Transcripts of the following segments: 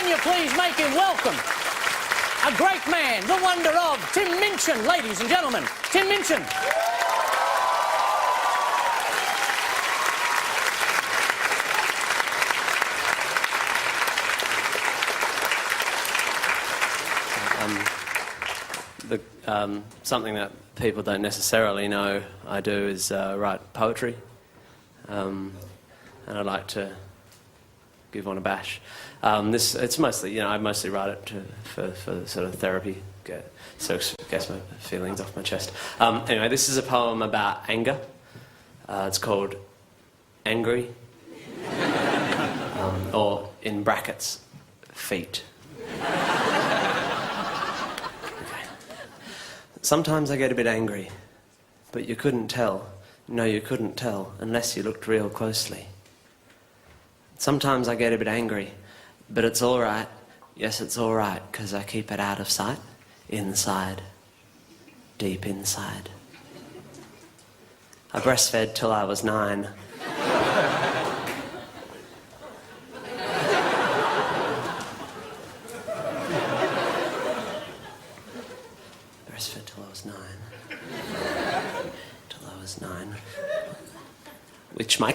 Can you please make him welcome? A great man, the wonder of Tim Minchin, ladies and gentlemen. Tim Minchin. Something that people don't necessarily know I do is write poetry, and I'd like to give one a bash. It's mostly, I mostly write it for sort of therapy, get my feelings off my chest. Anyway, this is a poem about anger. It's called Angry, or in brackets, feet. Sometimes I get a bit angry, but you couldn't tell. No, you couldn't tell unless you looked real closely. Sometimes I get a bit angry, but it's all right. Yes, it's all right, 'cause I keep it out of sight, inside, deep inside. I breastfed till I was 9. Breastfed till I was 9. Till I was 9. Which my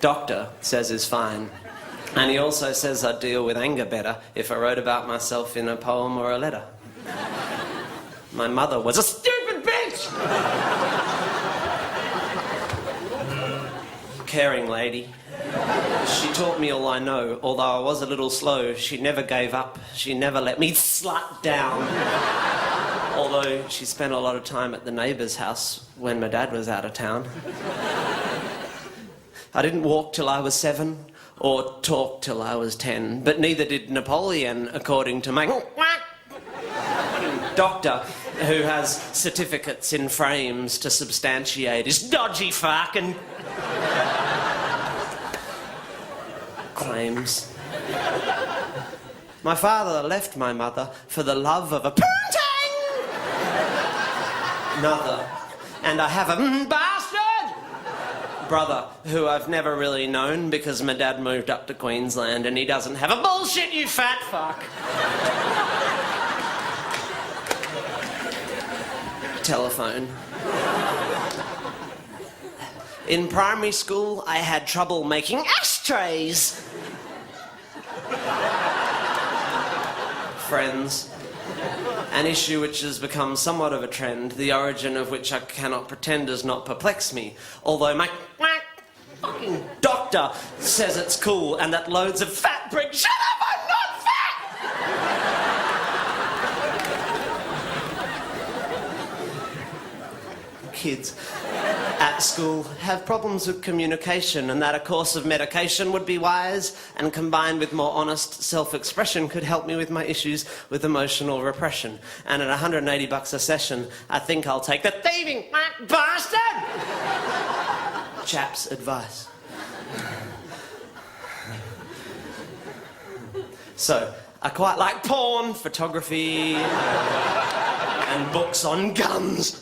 doctor says is fine. And he also says I'd deal with anger better if I wrote about myself in a poem or a letter. My mother was a stupid bitch! Caring lady. She taught me all I know, although I was a little slow. She never gave up. She never let me slut down. Although she spent a lot of time at the neighbour's house when my dad was out of town. I didn't walk till I was 7 or talk till I was 10, but neither did Napoleon, according to my doctor, who has certificates in frames to substantiate his dodgy fucking claims. My father left my mother for the love of a poontang mother, and I have a bastard brother who I've never really known because my dad moved up to Queensland and he doesn't have a bullshit, you fat fuck. Telephone. In primary school, I had trouble making ashtrays. Friends. An issue which has become somewhat of a trend, the origin of which I cannot pretend does not perplex me, although my fucking doctor says it's cool and that loads of fat bring... Shut up, I'm not fat! Kids at school have problems with communication, and that a course of medication would be wise, and combined with more honest self-expression could help me with my issues with emotional repression. And at $180 a session, I think I'll take the thieving bastard chap's advice. So, I quite like porn, photography, and books on guns.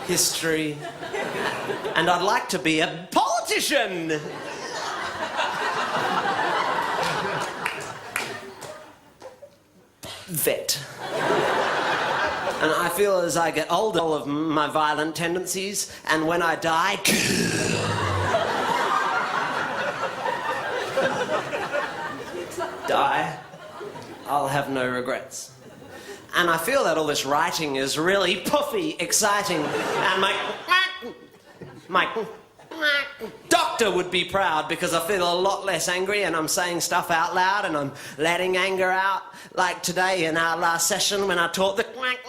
History, and I'd like to be a politician. Vet. And I feel as I get older of my violent tendencies, and when I die, I'll have no regrets. And I feel that all this writing is really puffy, exciting, and my doctor would be proud because I feel a lot less angry and I'm saying stuff out loud and I'm letting anger out, like today in our last session when I taught the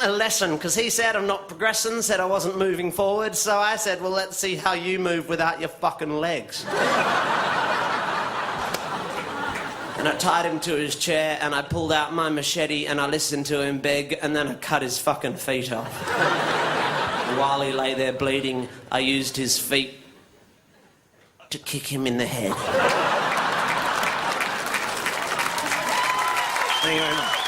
lesson, because he said I'm not progressing, said I wasn't moving forward, so I said, well, let's see how you move without your fucking legs. And I tied him to his chair and I pulled out my machete and I listened to him beg, and then I cut his fucking feet off. And while he lay there bleeding, I used his feet to kick him in the head. Thank you very much.